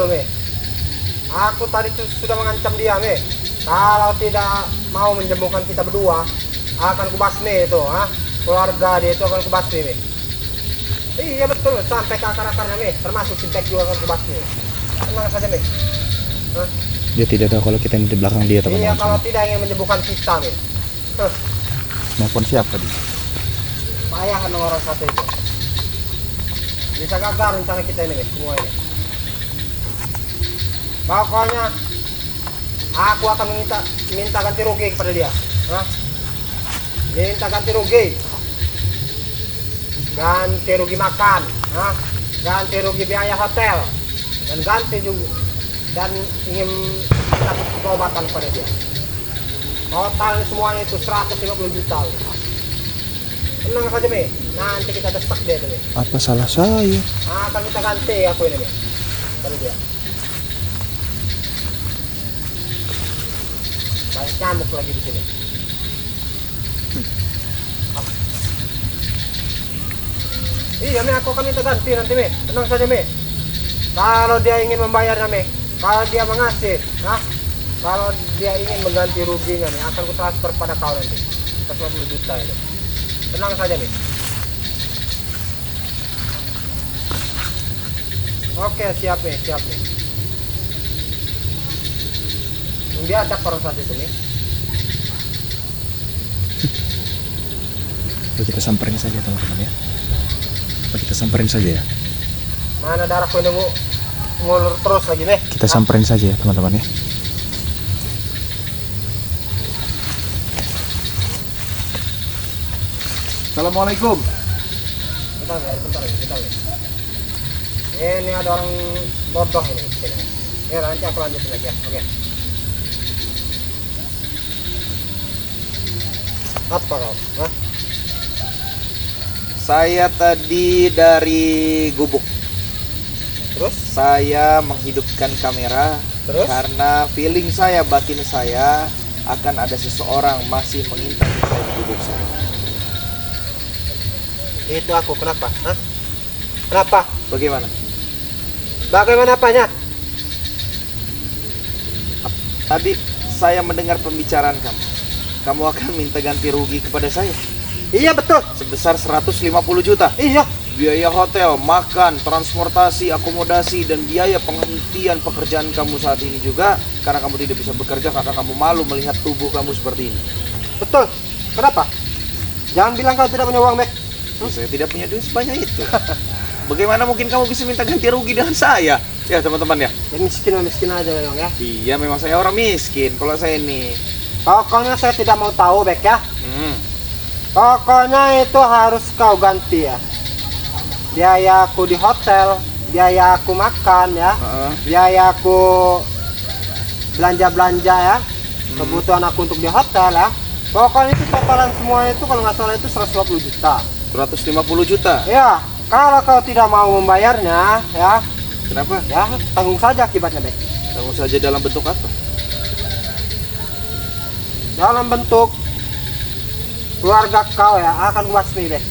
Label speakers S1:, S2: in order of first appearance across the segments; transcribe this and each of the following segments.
S1: betul, Me. Aku tadi sudah mengancam dia, Me. Kalau tidak mau menjemukkan kita berdua, akan kubasmi itu, keluarga dia itu akan kubasmi, Me. Iya betul, sampai ke akar-akarnya, Me. Termasuk Sintek juga akan kubasmi. Tenang saja, Me.
S2: Dia tidak tahu kalau kita di belakang dia, teman-teman.
S1: Iya, kalau tidak ingin menyembuhkan kita, Me.
S2: Maupun siapa dia?
S1: Payahan orang satu itu. Bisa gagal rencana kita ini, Me. Semua ini. Pokoknya aku akan minta ganti rugi kepada dia. Minta ganti rugi. Ganti rugi makan, ganti rugi biaya hotel, dan ganti juga, dan ingin dapat pengobatan pada dia. Total semuanya itu 150 juta. Tenang saja, Me. Nanti kita desak dia tuh, Me.
S2: Apa salah saya?
S1: Akan kita ganti aku ini, Me. Pada dia. Banyak nyamuk lagi di sini. Iya, Me, aku akan minta ganti nanti, Me. Tenang saja, Me. Kalau dia ingin membayarnya, Me, kalau dia mengasih, kalau dia ingin mengganti ruginya, Me, akan ku transfer pada kau nanti 150 juta itu. Tenang saja, Me. Oke, siap, Me, siap, Me. Dia ada orang satu itu, Me.
S2: Kita samperin saja, teman-teman ya. Kita samperin saja ya.
S1: Mana darahku ini ngulur terus lagi, Me.
S2: Kita samperin saja ya, teman-teman ya. Assalamualaikum.
S1: Bentar, bentar. Ini ada orang bodoh ini sini. Ya, nanti aku lanjutin lagi ya. Oke. Apa kau?
S3: Saya tadi dari Gubuk.
S1: Terus?
S3: Saya menghidupkan kamera.
S1: Terus?
S3: Karena feeling saya, batin saya akan ada seseorang masih mengintai saya di Gubuk saya.
S1: Itu aku, kenapa? Kenapa?
S3: Bagaimana?
S1: Bagaimana apanya?
S3: Tadi saya mendengar pembicaraan kamu. Kamu akan minta ganti rugi kepada saya
S1: Iya betul.
S3: sebesar 150 juta.
S1: Iya.
S3: Biaya hotel, makan, transportasi, akomodasi, dan biaya penghentian pekerjaan kamu saat ini juga. Karena kamu tidak bisa bekerja, karena kamu malu melihat tubuh kamu seperti ini.
S1: Betul. Kenapa? Jangan bilang kau tidak punya uang, Mek.
S3: Saya tidak punya duit sebanyak itu. Bagaimana mungkin kamu bisa minta ganti rugi dengan saya? Ya teman-teman ya.
S1: Ya miskin aja memang ya.
S3: Iya memang saya orang miskin. Kalau saya ini.
S1: Pokoknya saya tidak mau tahu, Bek ya. Pokoknya itu harus kau ganti ya. Biaya aku di hotel, biaya aku makan ya, biaya aku belanja-belanja ya, kebutuhan aku untuk di hotel ya. Pokoknya itu totalan semua itu kalau nggak salah itu 150 juta.
S3: 150 juta?
S1: Ya, kalau kau tidak mau membayarnya ya.
S3: Kenapa?
S1: Ya, tanggung saja akibatnya, Bek.
S3: Tanggung saja dalam bentuk apa?
S1: Dalam bentuk keluarga kau ya akan kubasmi, Bek.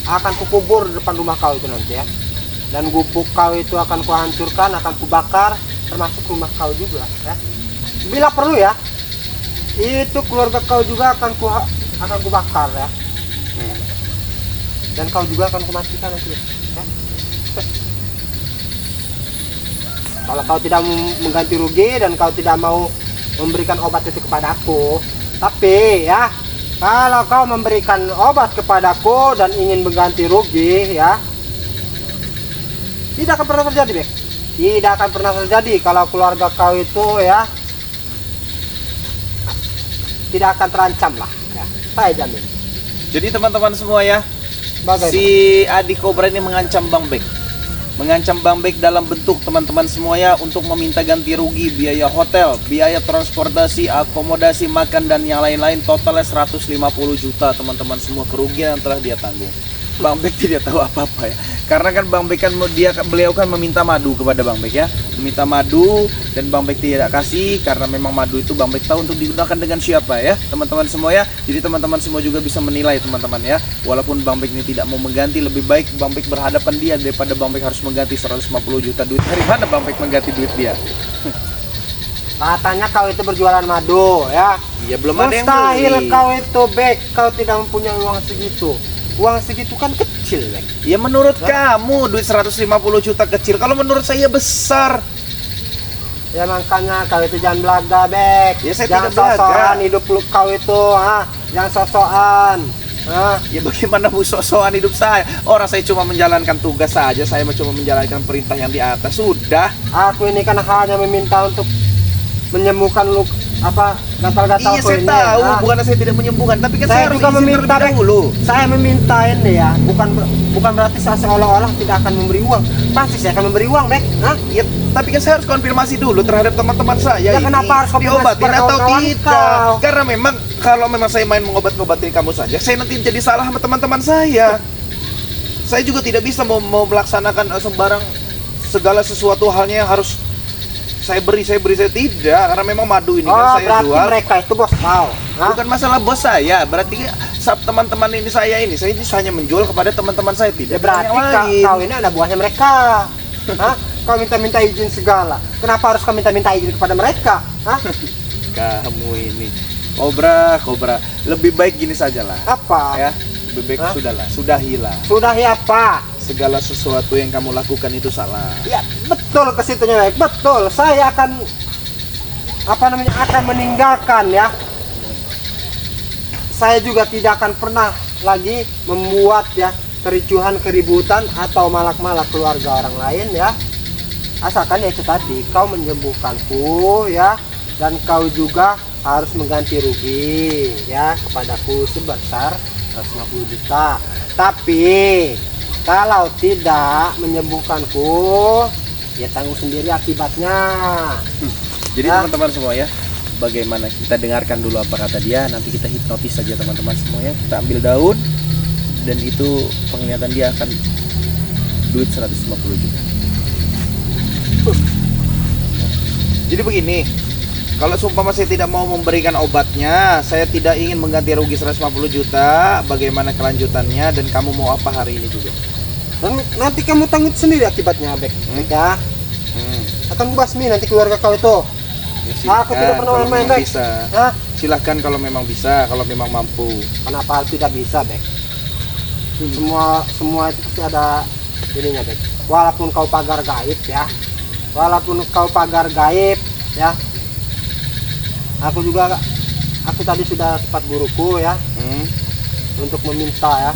S1: Akan kukubur di depan rumah kau itu nanti ya. Dan gubuk kau itu akan kuhancurkan, akan kubakar, termasuk rumah kau juga ya. Bila perlu ya, itu keluarga kau juga akan kubakar ya. Dan kau juga akan kumatikan nanti ya. Kalau kau tidak mengganti rugi dan kau tidak mau memberikan obat itu kepadaku, tapi ya kalau kau memberikan obat kepadaku dan ingin mengganti rugi ya, tidak akan pernah terjadi, Bek. Tidak akan pernah terjadi kalau keluarga kau itu ya tidak akan terancam lah ya. Saya jamin.
S3: Jadi teman-teman semua ya,
S1: Bagaimana?
S3: si Adik Kobra ini mengancam Bang Bek. Mengancam Bang Bek dalam bentuk teman-teman semuanya untuk meminta ganti rugi biaya hotel, biaya transportasi, akomodasi, makan dan yang lain-lain, totalnya 150 juta teman-teman semua kerugian yang telah dia tanggung. Bang Bek tidak tahu apa-apa ya. Karena kan Bang Bek kan beliau kan meminta madu kepada Bang Bek ya. Meminta madu dan Bang Bek tidak kasih karena memang madu itu Bang Bek tahu untuk digunakan dengan siapa ya, teman-teman semua ya. Jadi teman-teman semua juga bisa menilai teman-teman ya. Walaupun Bang Bek ini tidak mau mengganti, lebih baik Bang Bek berhadapan dia daripada Bang Bek harus mengganti 150 juta duit. Dari mana Bang Bek mengganti duit dia?
S1: Katanya kau itu berjualan madu ya.
S3: Iya, belum ada yang
S1: Mustahil
S3: beli.
S1: kau itu Bek, kau tidak mempunyai uang segitu. Uang segitu kan kecil Bek.
S3: Ya menurut kamu duit 150 juta kecil, kalau menurut saya besar.
S1: Ya makanya kau itu jangan belaga Bek.
S3: Ya, saya
S1: jangan
S3: tidak belaga.
S1: sok-sokan hidup lu kau itu, ha? Jangan sok-sokan.
S3: Ya bagaimana mau sok-sokan hidup saya? Orang saya cuma menjalankan tugas saja, saya cuma menjalankan perintah yang di atas. Sudah.
S1: Aku ini kan hanya meminta untuk menyembuhkan lu apa gatal-gatal
S3: Iya
S1: kau
S3: saya
S1: ini.
S3: tahu,
S1: ha?
S3: bukan saya tidak menyembuhkan, tapi kan
S1: Saya
S3: saya harus
S1: juga
S3: izin
S1: meminta
S3: terlebih
S1: Bek.
S3: dahulu.
S1: Saya meminta ini ya, bukan berarti saya seolah-olah tidak akan memberi uang. Pasti saya akan memberi uang, Bek. Hah?
S3: Ya, tapi kan saya harus konfirmasi dulu terhadap teman-teman saya.
S1: Ya,
S3: ini
S1: kenapa harus konfirmasi
S3: diobatin
S1: pada
S3: atau
S1: kawan-kawan
S3: tidak?
S1: kau?
S3: Karena memang kalau memang saya main mengobat-ngobatin kamu saja, saya nanti jadi salah sama teman-teman saya. Saya juga tidak bisa mau melaksanakan sembarang segala sesuatu halnya yang harus saya beri saya tidak, karena memang madu ini kan saya
S1: berarti
S3: jual.
S1: mereka itu bos kau. Hah?
S3: Bukan masalah bos saya, berarti teman-teman ini saya hanya menjual kepada teman-teman saya,
S1: Ya
S3: tidak
S1: berarti
S3: yang lain.
S1: kau ini ada buahnya mereka. Hah? Kau minta-minta izin segala. Kenapa harus kau minta-minta izin kepada mereka? Hah?
S3: Kamu ini kobra, lebih baik gini sajalah
S1: Apa?
S3: ya, lebih baik
S1: Hah?
S3: sudahilah.
S1: Sudah ya apa?
S3: Segala sesuatu yang kamu lakukan itu salah.
S1: Ya betul ke situnya Bek. Betul. Saya akan akan meninggalkan ya. Saya juga tidak akan pernah lagi membuat ya kericuhan, keributan atau malak-malak keluarga orang lain ya. Asalkan ya itu tadi kau menyembuhkanku ya, dan kau juga harus mengganti rugi ya kepadaku sebesar 150 juta. Tapi kalau tidak menyembuhkanku, ya tanggung sendiri akibatnya.
S3: Jadi
S1: Ya.
S3: teman-teman semua ya, bagaimana kita dengarkan dulu apa kata dia, nanti kita hipnotis saja teman-teman semua ya. Kita ambil daun dan itu penglihatan dia akan duit 150 juta. Jadi begini, kalau sumpama saya tidak mau memberikan obatnya, saya tidak ingin mengganti rugi 150 juta, bagaimana kelanjutannya dan kamu mau apa hari ini juga?
S1: Nanti kamu tanggung sendiri akibatnya, Bek. Ya, akan kubasmi nanti keluarga kau itu.
S3: Ya,
S1: Aku tidak pernah
S3: kalau
S1: main-main,
S3: memang
S1: Bek.
S3: bisa.
S1: Hah?
S3: Silahkan kalau memang bisa, kalau memang mampu.
S1: Kenapa tidak bisa, Bek? Semua itu pasti ada ininya, Bek. Walaupun kau pagar gaib ya, walaupun kau pagar gaib ya, aku tadi sudah tepat guruku ya untuk meminta ya,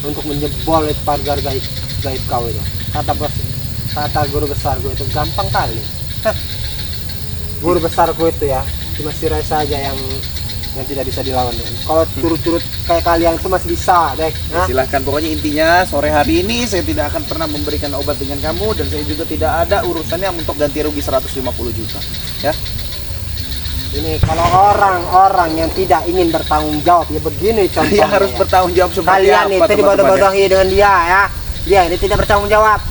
S1: untuk menjebol itu pagar gaib kau itu. Kata guru besar gue itu gampang kali. Hah. Guru besarku itu ya cuma Sirai saja yang tidak bisa dilawan dengan. Kalau turut-turut kayak kalian itu masih bisa, Dek. Hah?
S3: Silahkan, pokoknya intinya sore hari ini saya tidak akan pernah memberikan obat dengan kamu dan saya juga tidak ada urusannya untuk ganti rugi 150 juta ya.
S1: Ini kalau orang-orang yang tidak ingin bertanggung jawab ya begini contohnya.
S3: Yang harus
S1: ya.
S3: bertanggung jawab seperti
S1: Kalian
S3: apa
S1: itu
S3: teman-teman ya?
S1: dibodoh-bodohi dengan dia ya. Dia ini tidak bertanggung jawab.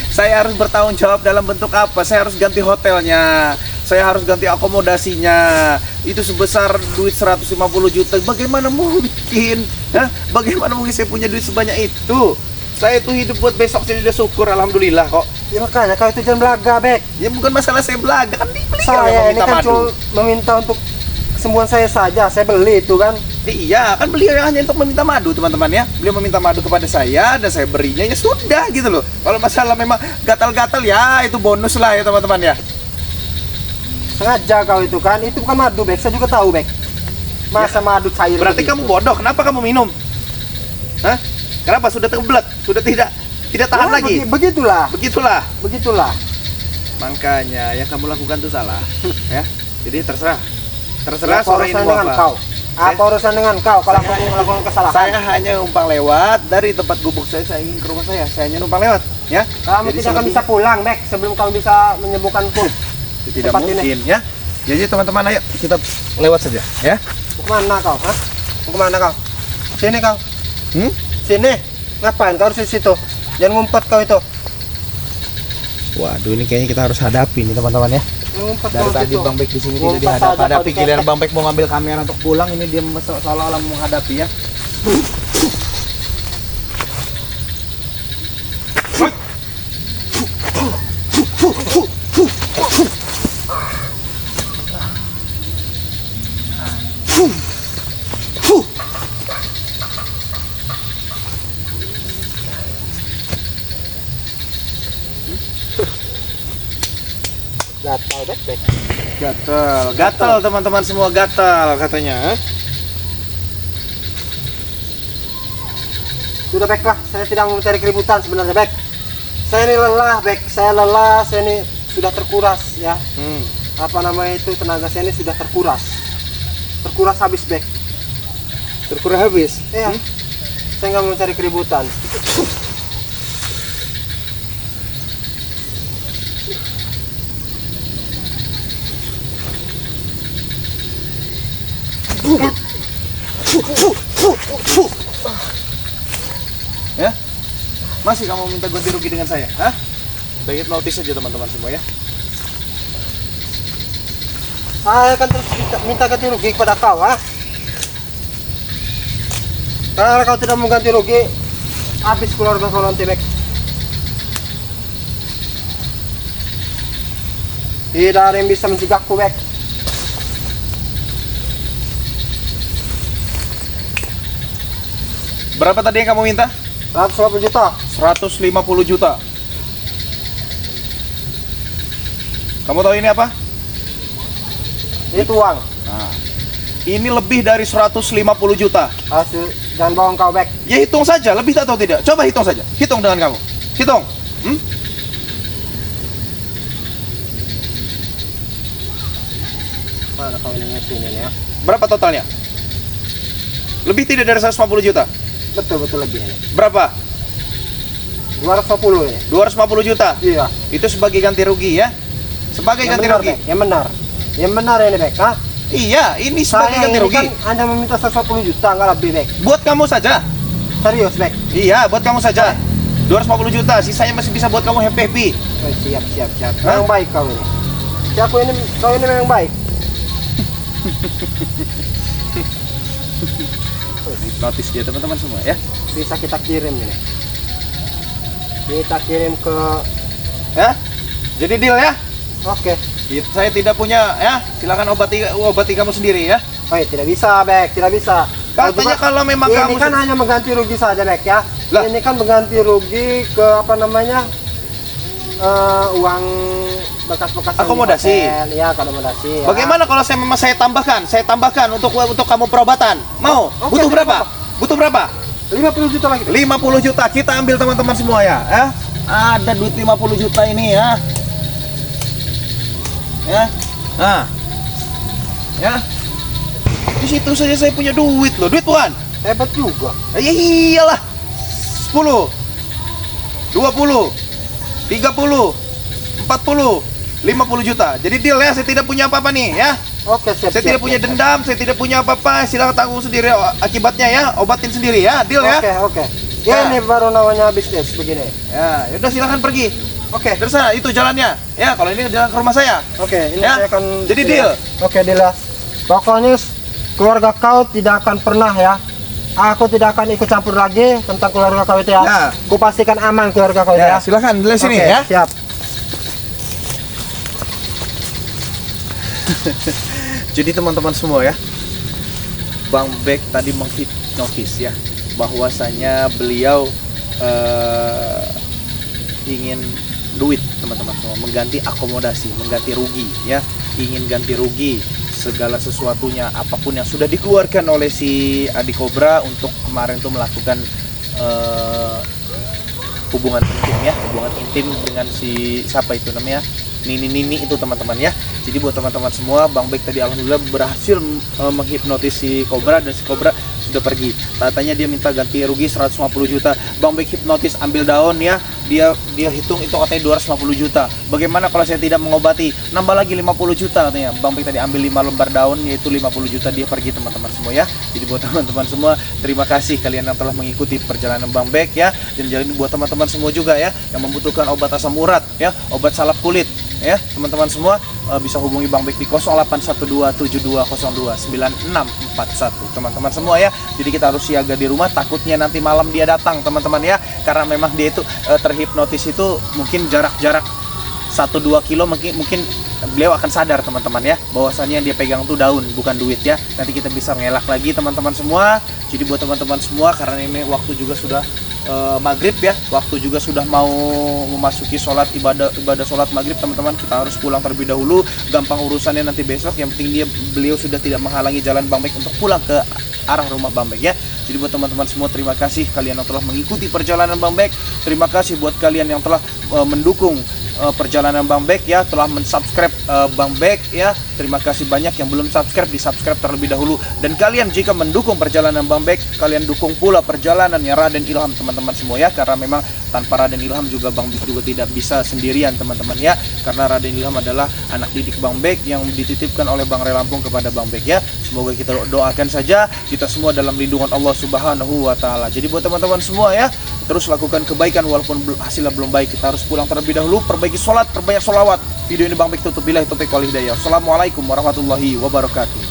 S3: Saya harus bertanggung jawab dalam bentuk apa? Saya harus ganti hotelnya, saya harus ganti akomodasinya. Itu sebesar duit 150 juta. Bagaimana mungkin? Hah? Bagaimana mungkin saya punya duit sebanyak itu? Saya itu hidup buat besok, saya sudah syukur, alhamdulillah kok.
S1: Ya makanya kau itu jangan belaga, Bek.
S3: Ya bukan masalah saya belaga, kan beliau yang
S1: Saya ini
S3: meminta
S1: kan
S3: madu.
S1: cuma meminta untuk kesembuhan saya saja. Saya beli itu kan.
S3: Iya, kan beliau yang hanya untuk meminta madu teman-teman ya. Beliau meminta madu kepada saya dan saya berinya, ya sudah gitu loh. Kalau masalah memang gatal-gatal ya itu bonus lah ya teman-teman ya.
S1: Sengaja kau itu kan. Itu bukan madu, Bek. Saya juga tahu, Bek. Masa madu cair.
S3: Berarti
S1: begitu?
S3: kamu bodoh, kenapa kamu minum? Hah? Kenapa sudah terbelat? Sudah tidak tahan
S1: Ya,
S3: lagi?
S1: Begitulah.
S3: Begitulah. Makanya yang kamu lakukan itu salah. Ya. Jadi terserah
S1: Ya, apa
S3: sore ini
S1: urusan
S3: mau
S1: dengan
S3: apa.
S1: kau? Apa urusan dengan kau kalau aku melakukan kesalahan?
S3: Saya hanya numpang lewat dari tempat gubuk saya ingin ke rumah saya. Saya hanya numpang lewat, ya.
S1: Kamu
S3: Jadi
S1: tidak akan bisa pulang, Bek, sebelum kamu bisa menyembuhkanku.
S3: tidak
S1: tempat
S3: mungkin, ya. Jadi teman-teman ayo kita lewat saja, ya.
S1: Mau kemana kau? Hah? Mau kemana kau? Sini kau. Sini. Ngapain kau harus di situ? Jangan ngumpet kau itu.
S3: Waduh, ini kayaknya kita harus hadapi nih teman-teman ya.
S1: Jangan ngumpet
S3: Dari
S1: kau
S3: tadi
S1: situ.
S3: Bang Bek di sini
S1: Ngumpet
S3: tidak
S1: saja
S3: dihadap-hadapi.
S1: kau di
S3: Giliran
S1: ketek.
S3: Bang Bek mau ngambil kamera untuk pulang, ini dia seolah-olah menghadapi ya.
S1: Gatal Bek.
S3: Gatal teman-teman semua, gatal katanya.
S1: Sudah Bek lah, saya tidak mau mencari keributan sebenarnya Bek. Saya ini lelah Bek, saya lelah, saya ini sudah terkuras ya. Apa namanya itu, tenaga saya ini sudah terkuras. Terkuras habis Bek.
S3: Terkurang habis.
S1: Iya. Saya nggak mau mencari keributan.
S3: Ya, masih kamu minta ganti rugi dengan saya? Hah? Baik, notice saja teman-teman semua ya.
S1: Saya akan terus minta ganti rugi kepada kau, ha? Karena kau tidak mau ganti rugi, habis keluarga kau nanti, Bek. Tidak ada yang bisa mencegahku, Bek.
S3: Berapa tadi yang kamu minta?
S1: 150 juta.
S3: 150 juta. Kamu tahu ini apa?
S1: Itu uang.
S3: Nah, ini lebih dari 150 juta.
S1: Jangan bohong kau, Bek.
S3: Ya hitung saja, lebih atau tidak? Coba hitung saja. Hitung dengan kamu. Hitung.
S1: Mana kau ini ngasihnya ya?
S3: Berapa totalnya? Lebih tidak dari 150 juta.
S1: Betul lebih ini.
S3: Berapa?
S1: 250 ini.
S3: 250 juta.
S1: Iya.
S3: Itu sebagai ganti rugi ya. Sebagai ganti
S1: benar,
S3: rugi.
S1: Bek. Yang benar. Yang benar ini, Bek. Hah?
S3: Iya, ini sebagai
S1: Saya
S3: ganti
S1: ini
S3: rugi.
S1: kan hanya meminta 150 juta, nggak lebih, Bek.
S3: Buat kamu saja.
S1: Serius, Bek.
S3: Iya, buat kamu saja. 250 juta, sisanya masih bisa buat kamu happy.
S1: Oh, siap.
S3: Hah?
S1: Memang baik kau ini. Kau ini memang baik.
S3: Notice dia teman-teman semua ya.
S1: Bisa kita kirim ini. Kita kirim ke.
S3: Ya. Jadi deal ya.
S1: Oke.
S3: Saya tidak punya ya. Silakan obati kamu sendiri ya.
S1: Oh, tidak bisa, Bek. Tidak bisa.
S3: Katanya kalau memang
S1: ini
S3: kamu
S1: kan hanya mengganti rugi saja, Bek ya.
S3: Lah.
S1: Ini kan mengganti rugi ke apa namanya? Uang bekas-bekas yang di
S3: Akomodasi.
S1: hotel. Ya, akomodasi. Ya.
S3: Bagaimana kalau saya tambahkan? Saya tambahkan untuk kamu perobatan. Mau?
S1: Oke,
S3: Butuh
S1: tidak
S3: berapa?
S1: apa-apa.
S3: Butuh berapa?
S1: 50 juta lagi.
S3: 50 juta. Kita ambil teman-teman semua ya. Ada duit 50 juta ini ya. Ya. Nah. Ya. Di situ saja saya punya duit loh. Duit bukan?
S1: Hebat juga.
S3: Ya iyalah. 10 20 30 40 50 juta. Jadi deal ya, saya tidak punya apa-apa nih ya.
S1: Oke, siap.
S3: Saya tidak punya dendam, saya tidak punya apa-apa. Silakan tanggung sendiri akibatnya ya, obatin sendiri ya. Deal ya.
S1: Oke.
S3: Ya.
S1: Ini baru namanya bisnis begini.
S3: Ya, udah silakan pergi.
S1: Oke.
S3: Dari sana itu jalannya. Ya, kalau ini jalan ke rumah saya.
S1: Oke, ini
S3: Ya,
S1: saya akan.
S3: jadi deal.
S1: Oke, deal ya. Pokoknya keluarga kau tidak akan pernah ya. Aku tidak akan ikut campur lagi tentang keluarga kau itu ya.
S3: Ya.
S1: Kupastikan aman keluarga kau itu
S3: Ya,
S1: ya.
S3: silakan dari sini
S1: Oke,
S3: ya.
S1: Siap.
S3: Jadi teman-teman semua ya, Bang Bek tadi menghipnotis ya, bahwasanya beliau ingin duit teman-teman semua, mengganti akomodasi, mengganti rugi ya, ingin ganti rugi segala sesuatunya, apapun yang sudah dikeluarkan oleh si Adik Cobra untuk kemarin tuh melakukan hubungan intim ya, hubungan intim dengan si siapa itu namanya, Nini itu teman-teman ya. Jadi buat teman-teman semua, Bang Bek tadi alhamdulillah berhasil menghipnotis si Kobra, dan si Kobra sudah pergi. Katanya dia minta ganti rugi 150 juta. Bang Bek hipnotis ambil daun ya. Dia hitung itu katanya 250 juta. Bagaimana kalau saya tidak mengobati? Nambah lagi 50 juta katanya. Bang Bek tadi ambil 5 lembar daun, yaitu 50 juta, dia pergi teman-teman semua ya. Jadi buat teman-teman semua, terima kasih kalian yang telah mengikuti perjalanan Bang Bek ya. Dan jadi buat teman-teman semua juga ya yang membutuhkan obat asam urat ya, obat salap kulit ya, teman-teman semua bisa hubungi Bang Bek di 081272029641 teman-teman semua ya. Jadi kita harus siaga di rumah, takutnya nanti malam dia datang teman-teman ya, karena memang dia itu terhipnotis itu mungkin jarak-jarak 1-2 kilo mungkin beliau akan sadar teman-teman ya, bahwasannya yang dia pegang tuh daun bukan duit ya. Nanti kita bisa ngelak lagi teman-teman semua. Jadi buat teman-teman semua, karena ini waktu juga sudah maghrib ya, waktu juga sudah mau memasuki ibadah sholat maghrib teman-teman, kita harus pulang terlebih dahulu. Gampang urusannya nanti besok, yang penting beliau sudah tidak menghalangi jalan Bang Bek untuk pulang ke arah rumah Bang Bek ya. Jadi buat teman-teman semua, terima kasih kalian yang telah mengikuti perjalanan Bang Bek. Terima kasih buat kalian yang telah mendukung perjalanan Bang Bek ya, telah mensubscribe Bang Bek ya. Terima kasih banyak. Yang belum subscribe, di subscribe terlebih dahulu. Dan kalian jika mendukung perjalanan Bang Bek, kalian dukung pula perjalanannya Raden Ilham teman-teman semua ya. Karena memang tanpa Raden Ilham juga Bang Bek juga tidak bisa sendirian teman-teman ya. Karena Raden Ilham adalah anak didik Bang Bek yang dititipkan oleh Bang Ray Lampung kepada Bang Bek ya. Semoga kita doakan saja kita semua dalam lindungan Allah Subhanahu wa taala. Jadi buat teman-teman semua ya, terus lakukan kebaikan walaupun hasilnya belum baik. Kita harus pulang terlebih dahulu, perbaiki sholat, perbanyak sholawat. Video ini Bang Bek tutup, billahi taufiq wal hidayah. Assalamualaikum warahmatullahi wabarakatuh.